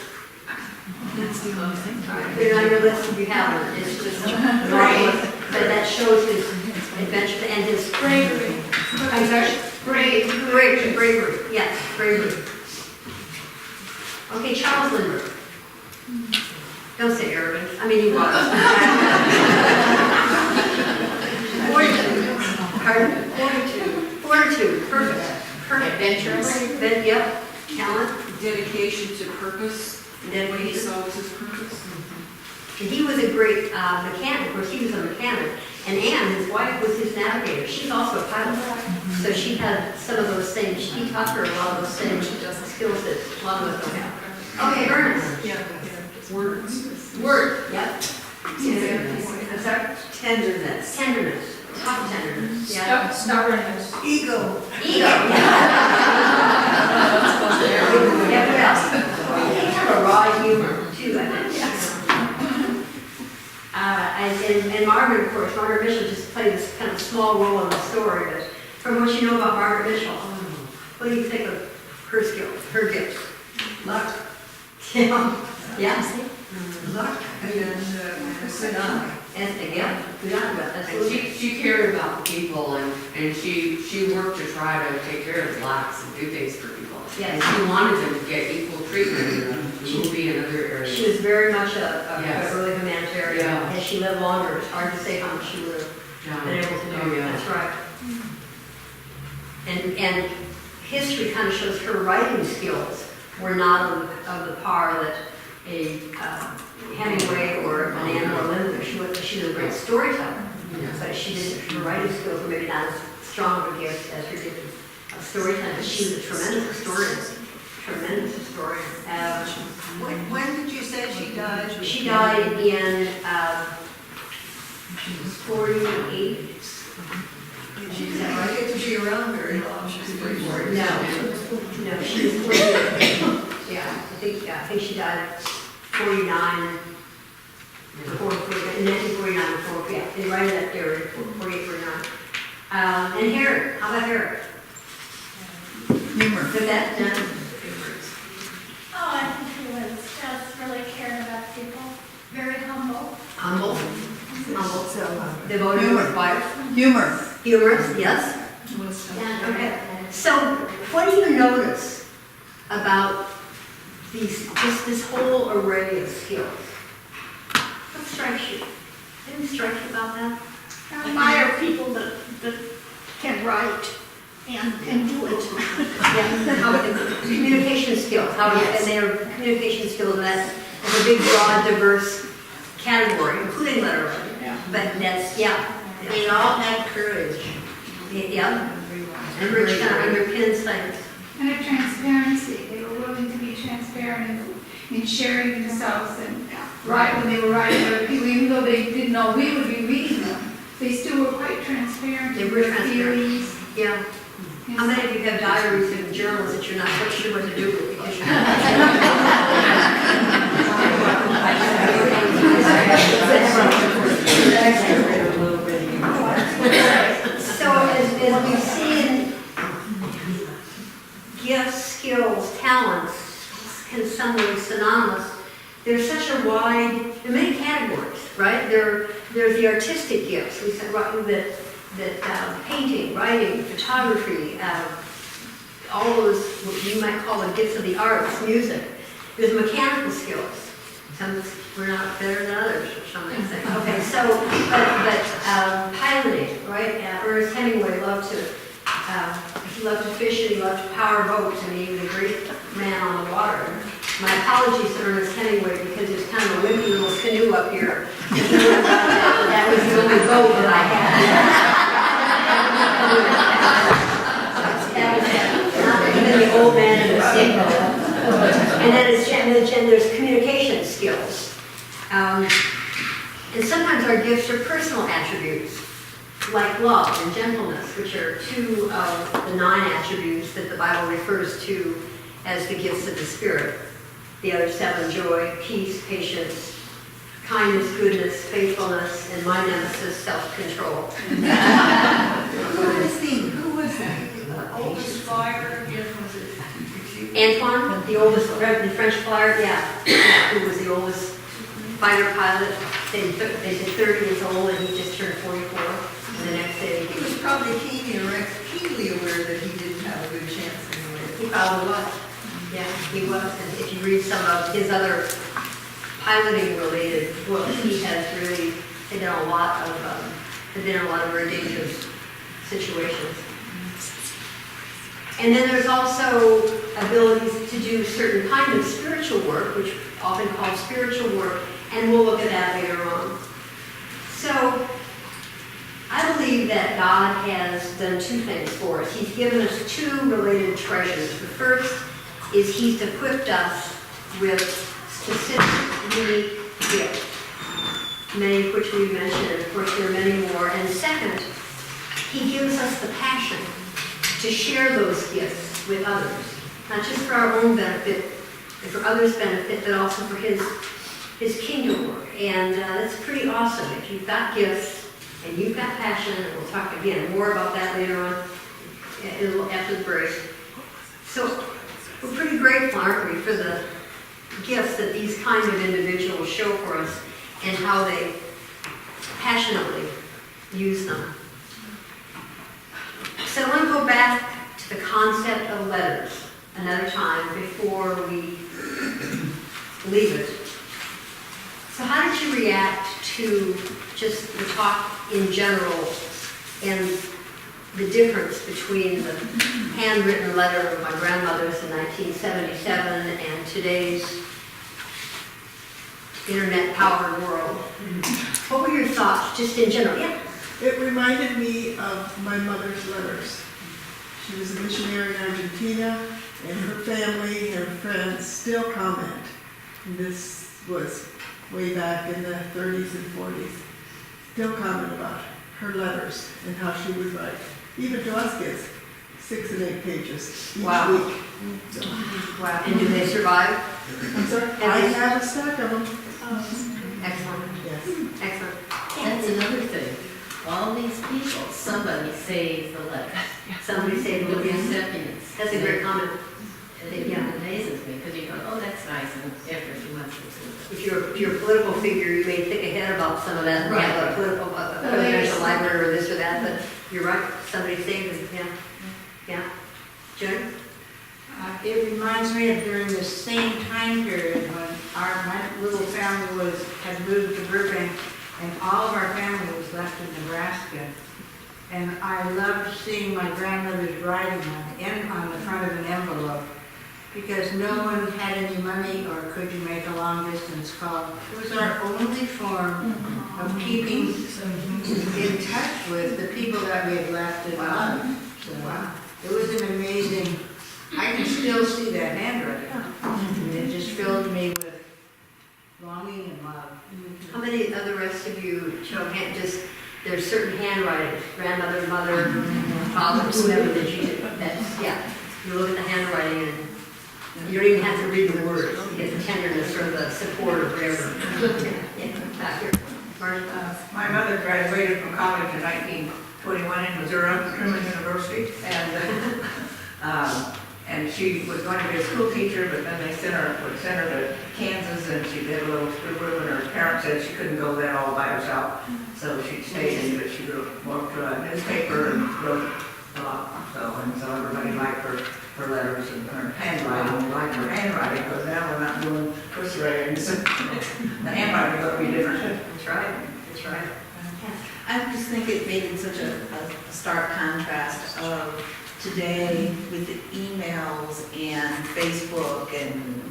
That's the other thing. All right, put it on your list if you haven't. It's just great. But that shows his adventure and his Bravery. I'm sorry? Bravery. Yes, bravery. Okay, Charles Lindbergh. Don't say arrogant. I mean, he was. Fortitude. Pardon? Fortitude. Perfect. Adventurous. Yep. Talent. Dedication to purpose. What he Dedication. saw as his purpose. And he was a great mechanic. Of course, he was a mechanic. And Anne, his wife, was his navigator. She's also a pilot. So she had some of those things. He taught her a lot of those same skills that a lot of us don't have. Okay, Ernest. Yeah. Words. Word. Yep. I'm sorry? Tenderness. Tenderness. Top tenderness. Yeah. Stubbornness. Ego. Ego. Yeah, what else? He had a raw humor, too, I think. And Margaret, of course, Margaret Mitchell just played this kind of small role in the story, but from what you know about Margaret Mitchell, what do you think of her skills, her gifts? Luck. Yeah. Luck. And good on. And yeah, good on, but that's And she cared about the people and she worked to try to take care of blacks and do things for people. Yes. And she wanted them to get equal treatment in the movie and other areas. She was very much a Yes. early humanitarian. Yeah. As she lived longer, it's hard to say how much she would have been able to do. Oh, yeah. That's right. And history kind of shows her writing skills were not of the par that a Hemingway or an Anne or Lindbergh. She was a great storyteller, Yes. but her writing skills were maybe not as strong of a gift as her gift of storytelling. She was a tremendous historian. When did you say she died? She died in 48. She didn't get to be around very long. She was pretty bored. No, she was 48. Yeah, I think she died at 49. In 1949, yeah, they right in that area, 48, 49. And Herrick, how about Herrick? Humor. Did that, Oh, I think he was just really caring about people. Very humble. humble, devoted to his wife. Humor. Humorous, yes. Yeah, okay. So, what do you notice about this whole array of skills? What strikes you? Anything strike you about that? I admire people that can write and do it. Yeah, communication skills, and their communication skills, and that's a big, broad, diverse category, including letter writing. But that's, They all had courage. yeah, and which kind of underpins things. And a transparency. They were willing to be transparent in sharing themselves and write when they were writing other people, even though they didn't know we would be reading them. They still were quite transparent They in were their transparent. feelings. Yeah. Yes. How many of you have diaries and journals that you're not quite sure what to do with because you're So as we've seen, gifts, skills, talents can some ways synonymous. There's such a wide, there are many categories, right? There's the artistic gifts. We said that painting, writing, photography, all those what you might call the gifts of the arts, music. There's mechanical skills. Some we're not better than others, or something. Okay, so but piloting, right? Ernest Hemingway loved to fish and he loved to power boats, and he was a great man on the water. My apologies to Ernest Hemingway because there's kind of a wimpy little canoe up here. That was the only boat that I had. Not even the old man in the steamboat. And then and there's communication skills. And sometimes our gifts are personal attributes, like love and gentleness, which are 2 of the 9 attributes that the Bible refers to as the gifts of the Spirit. The other 7, joy, peace, patience, kindness, goodness, faithfulness, and my nemesis, self-control. Who was the oldest flyer? Antoine, the oldest the French flyer, who was the oldest fighter pilot. They said 30 years old, and he just turned 44. And the next day, He was probably keenly aware that he didn't have a good chance anyway. he probably was. Yeah, he was. And if you read some of his other piloting-related books, he has really been in a lot of very dangerous situations. And then there's also abilities to do certain kind of spiritual work, which often called spiritual work, and we'll look at that later on. So, I believe that God has done 2 things for us. He's given us 2 related treasures. The first is He's equipped us with specific, unique gifts, many of which we mentioned, and of course there are many more. And second, He gives us the passion to share those gifts with others, not just for our own benefit and for others' benefit, but also for His kingdom work. And that's pretty awesome. If you've got gifts and you've got passion, and we'll talk again more about that later on after the break. So we're pretty grateful, aren't we, for the gifts that these kinds of individuals show for us and how they passionately use them. So I want to go back to the concept of letters another time before we leave it. So how did you react to just the talk in general and the difference between the handwritten letter of my grandmother's in 1977 and today's internet-powered world? What were your thoughts, just in general? Yeah. It reminded me of my mother's letters. She was a missionary in Argentina, and her family, her friends still comment. And this was way back in the 30s and 40s. Still comment about her letters and how she would write. Even to us kids, 6 and 8 pages each Wow. week. Wow. And do they survive? I'm sorry? I have a stack of them. Excellent. Yes. Excellent. That's another thing. All these people, somebody saved the letter. Somebody say The the recipients. That's a great comment. It amazes me, because you go, oh, that's nice, and after a few months, If you're a political figure, you may think ahead about some of that, Right. have a political, presidential library or this or that, but you're right, somebody saved it, yeah. Yeah. Jen? It reminds me of during the same time period when my little family had moved to Burbank, and all of our family was left in Nebraska. And I loved seeing my grandmother's writing on the front of an envelope, because no one had any money or could you make a long distance call. It was our only form of keeping in touch with the people that we had left and loved. So, it was an amazing, I can still see that handwriting. And it just filled me with longing and love. How many of the rest of you show hand, just, there's certain handwriting, grandmother, mother, father, whoever that you did, that's, yeah. You look at the handwriting and you don't even have to read the words, you get the tenderness or the support or whatever. Yeah, back here. Marty? My mother graduated from college in 1921 in Missouri, Truman University, and she was going to be a school teacher, but then they sent her to Kansas, and she did a little room, and her parents said she couldn't go there all by herself, so she stayed in, but she worked for a newspaper and wrote a lot, and so everybody liked her letters and her handwriting. We liked her handwriting, but now we're not doing twist writings. The handwriting is going to be different. That's right, that's right. I just think it made it such a stark contrast of today with the emails and Facebook and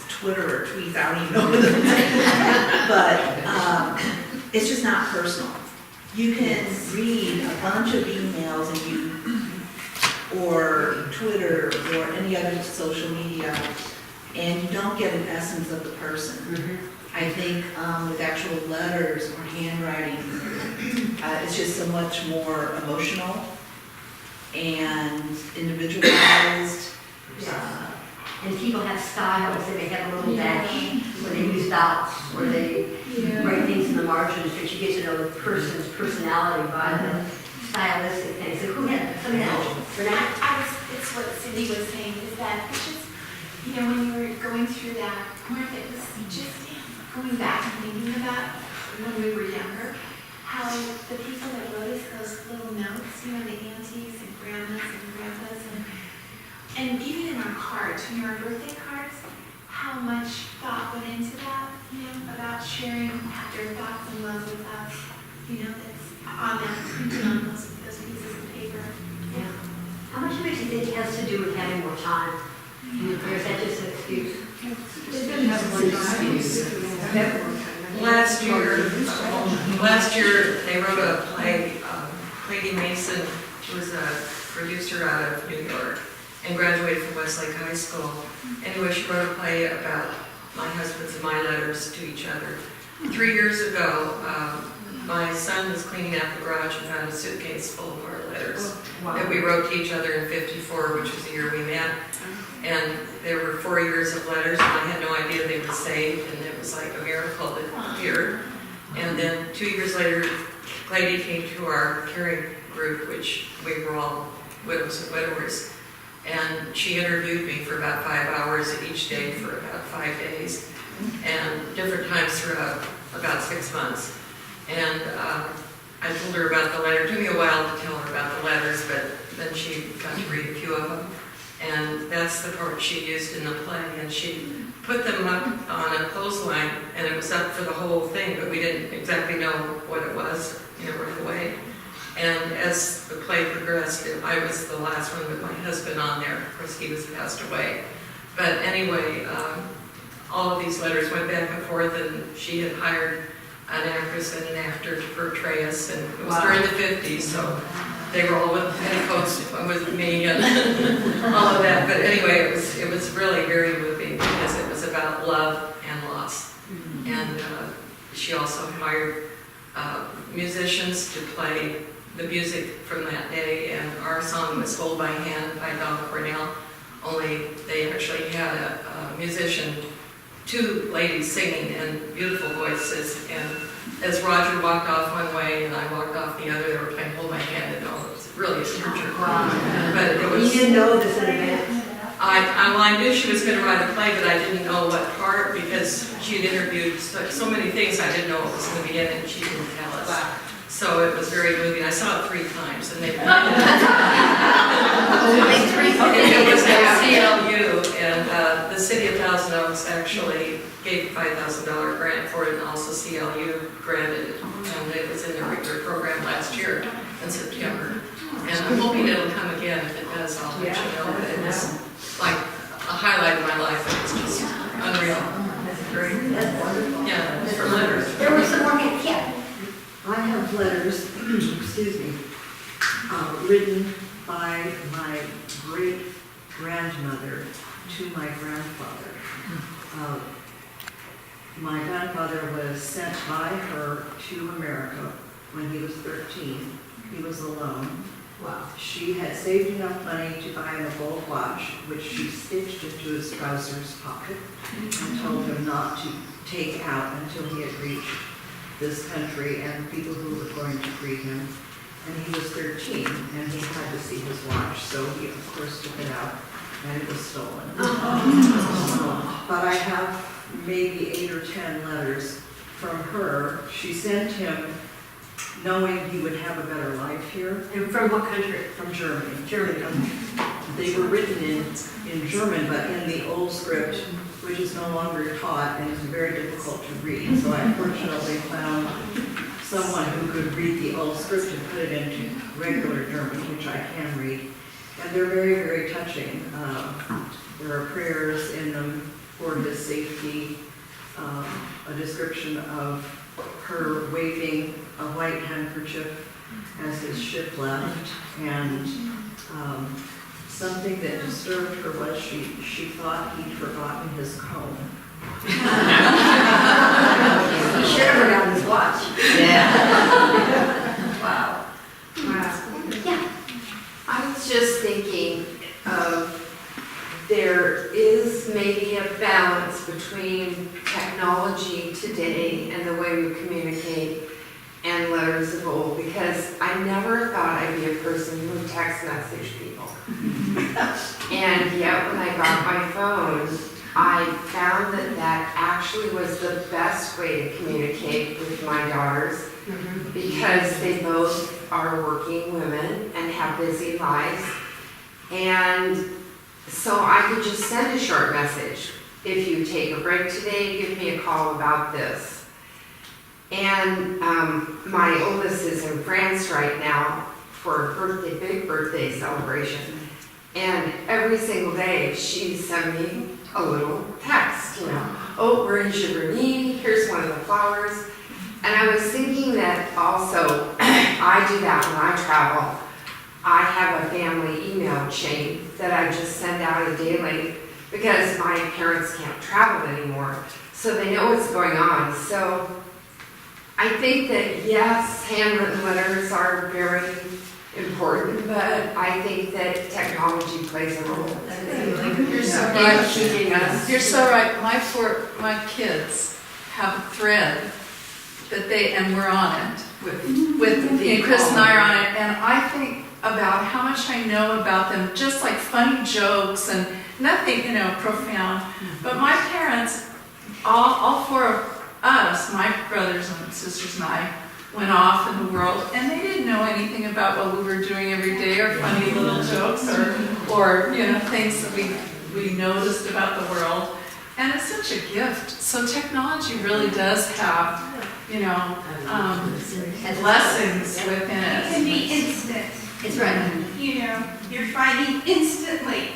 Twitter or tweets, I don't even know what it is. But it's just not personal. You can read a bunch of emails or Twitter or any other social media and you don't get an essence of the person. I think with actual letters or handwriting, it's just so much more emotional and individualized. And people have styles, they may have a little dash, or they use dots, or they write things in the margins, but you get to know the person's personality by the stylistic things. So who had, somebody else, Renee? It's what Cindy was saying, is that it's just, you know, when you were going through that, Martha, it was just going back and thinking about when we were younger, how the people that wrote us those little notes, you know, the aunties and grandmas and grandpas, and even in our cards, when you were birthday cards, how much thought went into that, you know, about sharing their thoughts and love with us, you know, that's on that, printed on those pieces of paper. Yeah. How much of it do you think has to do with having more time? Or is that just an excuse? Last year, they wrote a play, Lady Mason, who was a producer out of New York, and graduated from Westlake High School. Anyway, she wrote a play about my husband's and my letters to each other. 3 years ago, my son was cleaning out the garage and found a suitcase full of our letters that we wrote to each other in '54, which was the year we met. And there were 4 years of letters, and I had no idea they were saved, and it was like a miracle that appeared. And then 2 years later, Lady came to our caring group, which we were all widows and widowers. And she interviewed me for about 5 hours each day for about 5 days, and different times throughout about 6 months. And I told her about the letter. It took me a while to tell her about the letters, but then she got to read a few of them. And that's the part she used in the play. And she put them up on a clothesline, and it was up for the whole thing, but we didn't exactly know what it was, you know, right away. And as the play progressed, I was the last one with my husband on there. Of course, he was passed away. But anyway, all of these letters went back and forth, and she had hired an actress and an actor to portray us, and it was during the 50s, so they were all with petticoats with me and all of that. But anyway, it was really very moving because it was about love and loss. And she also hired musicians to play the music from that day, and our song was Hold My Hand by Don Cornell, only they actually had a musician, 2 ladies singing and beautiful voices, and as Roger walked off one way and I walked off the other, they were playing Hold My Hand, and it was really a tearjerker. But it was, You didn't know this in advance? I knew she was going to write a play, but I didn't know what part, because she had interviewed so many things I didn't know what was going to be in it, and she didn't tell us. So it was very moving. I saw it 3 times, and they. It was at CLU, and the city of Thousand Oaks actually gave a $5,000 grant for it, and also CLU granted it, and it was in their regular program last year in September. And I'm hoping it'll come again. If it does, I'll let you know. But it was like a highlight of my life. It was just unreal. That's great. That's wonderful. Yeah, it was for letters. There were some more, yeah. I have letters, excuse me, written by my great-grandmother to my grandfather. My grandfather was sent by her to America when he was 13. He was alone. Wow. She had saved enough money to buy him a gold watch, which she stitched into his trousers pocket and told him not to take out until he had reached this country and the people who were going to greet him. And he was 13, and he had to see his watch, so he, of course, took it out, and it was stolen. But I have maybe 8 or 10 letters from her. She sent him knowing he would have a better life here. And from what country? From Germany. Germany. They were written in German, but in the old script, which is no longer taught and is very difficult to read. So I fortunately found someone who could read the old script and put it into regular German, which I can read. And they're very, very touching. There are prayers in them for his safety, a description of her waving a white handkerchief as his ship left, and Something that disturbed her was she thought he'd forgotten his comb. He should have forgotten his watch. Wow. Yeah. I was just thinking of, there is maybe a balance between technology today and the way we communicate and letters of old, because I never thought I'd be a person who would text message people. And yet when I got my phone, I found that that actually was the best way to communicate with my daughters, because they both are working women and have busy lives. And so I could just send a short message. If you take a break today, give me a call about this. And my oldest is in France right now for a big birthday celebration. And every single day she sent me a little text, oh, we're in Giverny, here's one of the flowers. And I was thinking that also, I do that when I travel. I have a family email chain that I just send out daily because my parents can't travel anymore, so they know what's going on. So I think that yes, handwritten letters are very important, but I think that technology plays a role. You're so In right. keeping us. You're so right. My kids have a thread that and we're on it and Chris and I are on it, and I think about how much I know about them, just like funny jokes and nothing, profound. But my parents, all four of us, my brothers and sisters and I, went off in the world, and they didn't know anything about what we were doing every day, or funny little jokes, or things that we noticed about the world. And it's such a gift. So technology really does have, blessings within It it. can be instant. It's right. You're finding instantly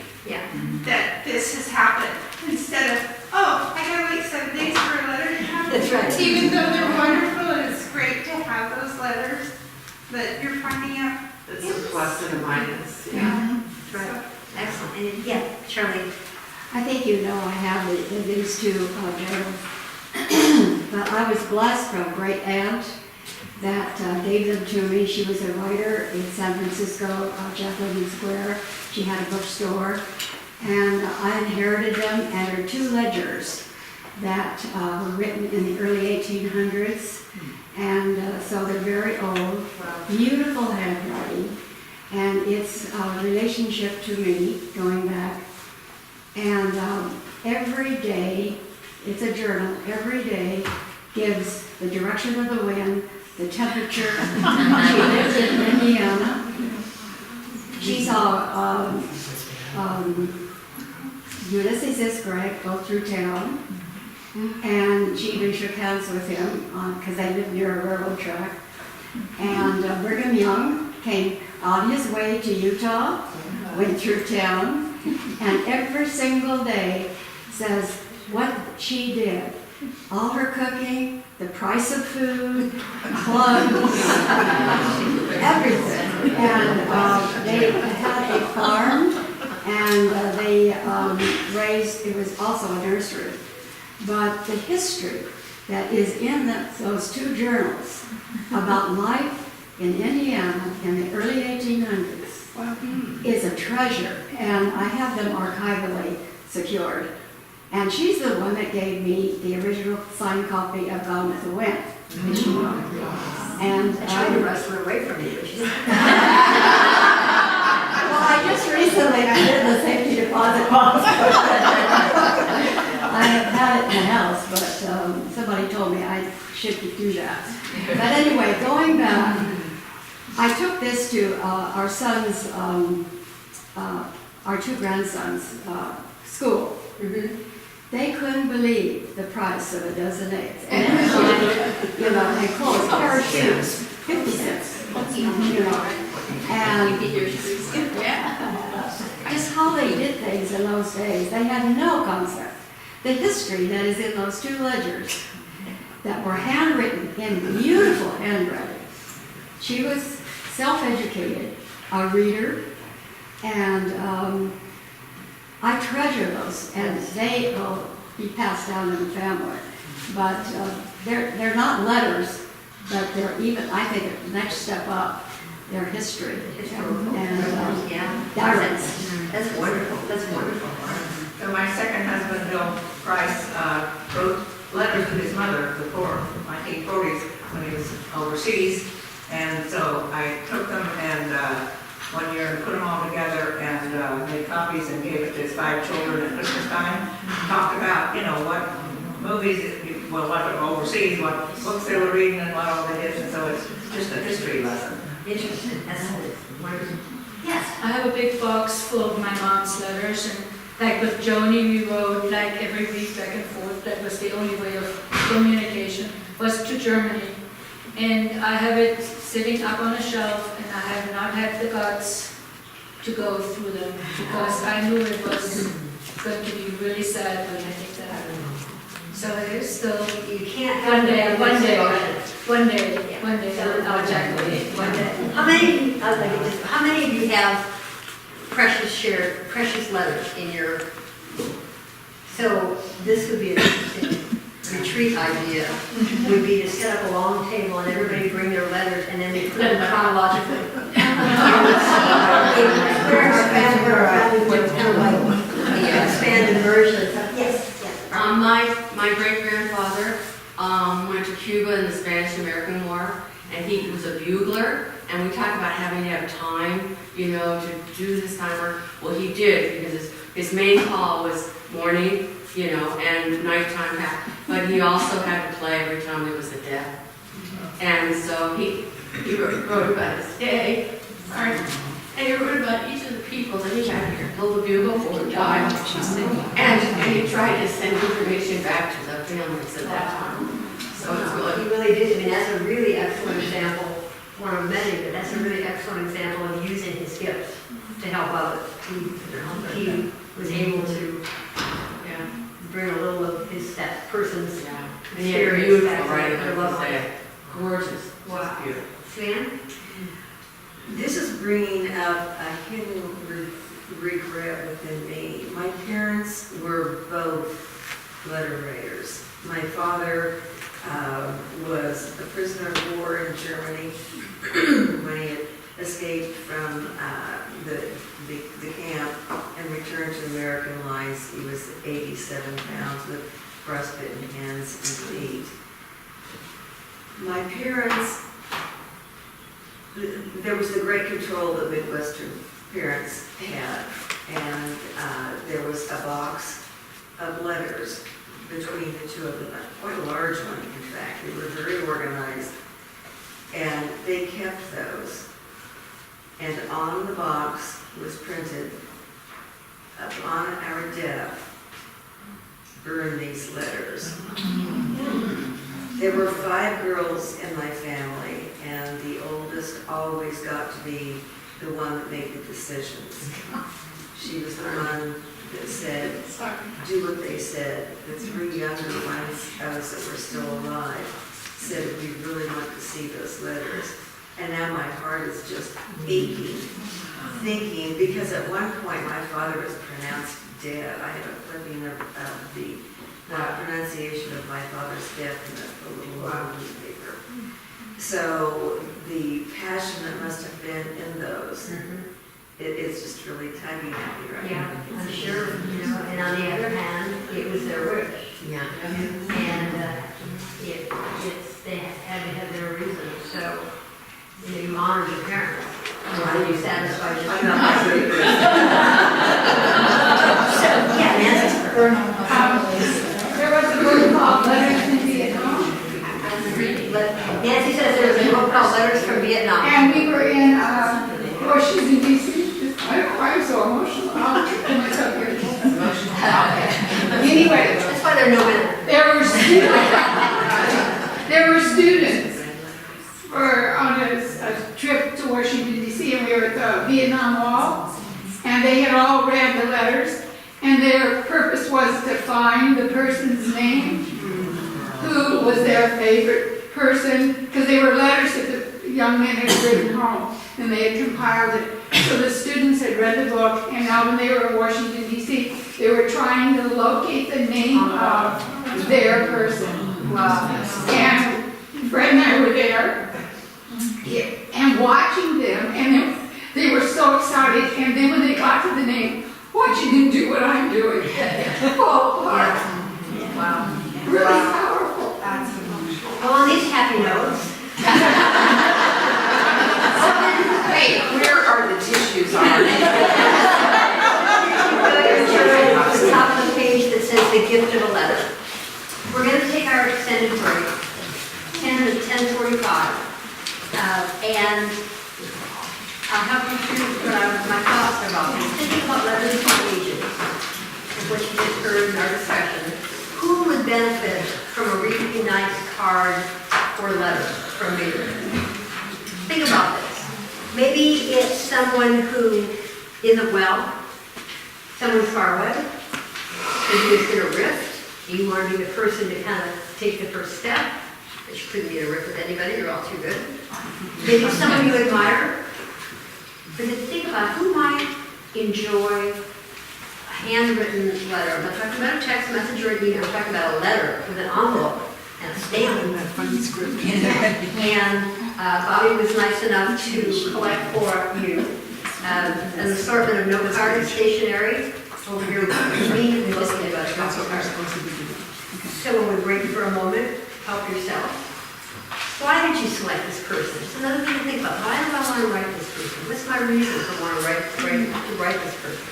that this has happened, instead of, oh, I gotta wait 7 days for a letter to happen. That's right. Even though they're wonderful and it's great to have those letters, but you're finding out. It's a plus and a minus. That's right. Excellent. And yeah, Shirley. I think I have these two journals, but I was blessed from a great aunt that gave them to me. She was a writer in San Francisco, Jacqueline Square. She had a bookstore, and I inherited them, and there are two ledgers that were written in the early 1800s, and so they're very old, beautiful handwriting, and it's a relationship to me going back. And every day, it's a journal, every day gives the direction of the wind, the temperature. She lives in Indiana. She saw Ulysses S. Grant go through town, and she even shook hands with him because they lived near a railroad track. And Brigham Young came on his way to Utah, went through town, and every single day says what she did. All her cooking, the price of food, clothes, everything. And they had a farm, and they raised, it was also a nursery. But the history that is in those two journals about life in Indiana in the early 1800s is a treasure, and I have them archivally secured. And she's the one that gave me the original signed copy of Gone with the Wind. And I tried to wrestle her away from you. well, I just recently did the safety deposit box. I have had it in the house, but somebody told me I should do that. But anyway, going back, I took this to our sons, our two grandsons' school. They couldn't believe the price of a dozen eggs. And and clothes, a pair of shoes, 50 cents. And just how they did things in those days, they had no concept. The history that is in those two ledgers that were handwritten in beautiful handwriting. She was self-educated, a reader, And I treasure those, and they will be passed down in the family. But they're not letters, but they're even, I think, the next step up, their history. And diaries. That's wonderful, that's wonderful. So my second husband, Bill Price, wrote letters to his mother before 1940s when he was overseas. And so I took them and one year put them all together and made copies and gave it to his 5 children at Christmas time. Talked about, what movies, what overseas, what books they were reading and what all they did. And so it's just a history lesson. Interesting, that's wonderful. Yes. I have a big box full of my mom's letters, and like with Joni, we wrote like every week back and forth. That was the only way of communication, was to Germany. And I have it sitting up on a shelf, and I have not had the guts to go through them because I knew it was going to be really sad when I think that happened. So it is still, You can't have one day, that one day, emotion. one day, I'll check with it, one day. How many of you have precious letters in your, so this would be an interesting retreat idea, would be to set up a long table and everybody bring their letters and then we put them chronologically. Expanded version. Yes, yes. My great-grandfather went to Cuba in the Spanish-American War, and he was a bugler, and we talk about having to have time, to do this time work. Well, he did, because his main call was morning, and nighttime pack, but he also had to play every time there was a death. And so he wrote about his day, and he wrote about each of the people that he had here, till the bugle for the died. And he tried to send information back to the families at that time. So it's really, He really did. I mean, that's a really excellent example, one of many, but that's a really excellent example of using his gifts to help others. He was able to bring a little of that person's and he had experience beautiful back to writing, their like loved you ones. say. Gorgeous. Wow. Beautiful. Stan? This is bringing up a hidden regret within me. My parents were both letter writers. My father was a prisoner of war in Germany when he had escaped from the camp and returned to American life. He was 87 pounds with frostbitten hands and feet. My parents, there was the great control that Midwestern parents had, and there was a box of letters between the two of them, quite a large one in fact. They were very organized, and they kept those. And on the box was printed, upon our death, burn these letters. There were 5 girls in my family, and the oldest always got to be the one that made the decisions. She was the one that said, do what they said. The 3 younger ones of us that were still alive said, we really want to see those letters. And now my heart is just aching, thinking, because at one point my father was pronounced dead. I have a clipping of the pronunciation of my father's death in a little newspaper. So the passion that must have been in those, it's just really tugging at me right now. Yeah, I'm sure. And on the other hand, it was their wish. Yeah. And they had to have their reasons. So you honor your parents. Why you satisfied your So, yeah, Nancy. There was a book called Letters in Vietnam. Nancy says there was a book called Letters from Vietnam. And we were in Washington, D.C. I'm so emotional. I'll get myself here. Anyway. That's why there are no women. There were students on a trip to Washington, D.C., and we were at the Vietnam Wall, and they had all read the letters, and their purpose was to find the person's name, who was their favorite person, because they were letters that the young men had written home, and they had compiled it. So the students had read the book, and now when they were in Washington DC, they were trying to locate the name of their person. Wow. And Fred and I were there, and watching them, and they were so excited, and then when they got to the name, watching them do what I'm doing, fall apart. Wow. Really powerful. That's emotional. Well, on these happy notes. Wait, where are the tissues on? To the top of the page that says the gift of a letter. We're going to take our extended break, 10 to 10:45, and I'll have you through my thoughts about this. Thinking about letters from ages, what you just heard in our discussion. Who would benefit from a really nice card or letter from me? Think about this. Maybe it's someone who isn't well, someone far away, maybe it's in a rift. You want to be the person to kind of take the first step, but you couldn't get a rift with anybody, you're all too good. Maybe it's someone you admire. But then think about who might enjoy a handwritten letter. I'm not talking about a text message or an email, I'm talking about a letter with an envelope and a stamp. And that funny script. And Bobby was nice enough to collect for you an assortment of note card stationery over here. We looking about That's what we're supposed to be doing. so when we break for a moment, help yourself. Why did you select this person? It's another thing to think about. Why do I want to write this person? What's my reason for wanting to write this person?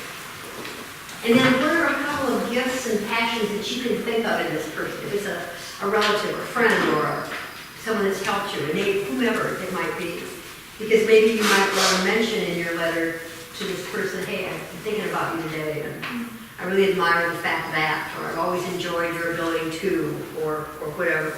And then what are a couple of gifts and passions that you can think of in this person? If it's a relative or a friend or someone that's helped you, a neighbor, whomever it might be. Because maybe you might want to mention in your letter to this person, hey, I've been thinking about you today, and I really admire the fact that, or I've always enjoyed your ability to, or whatever.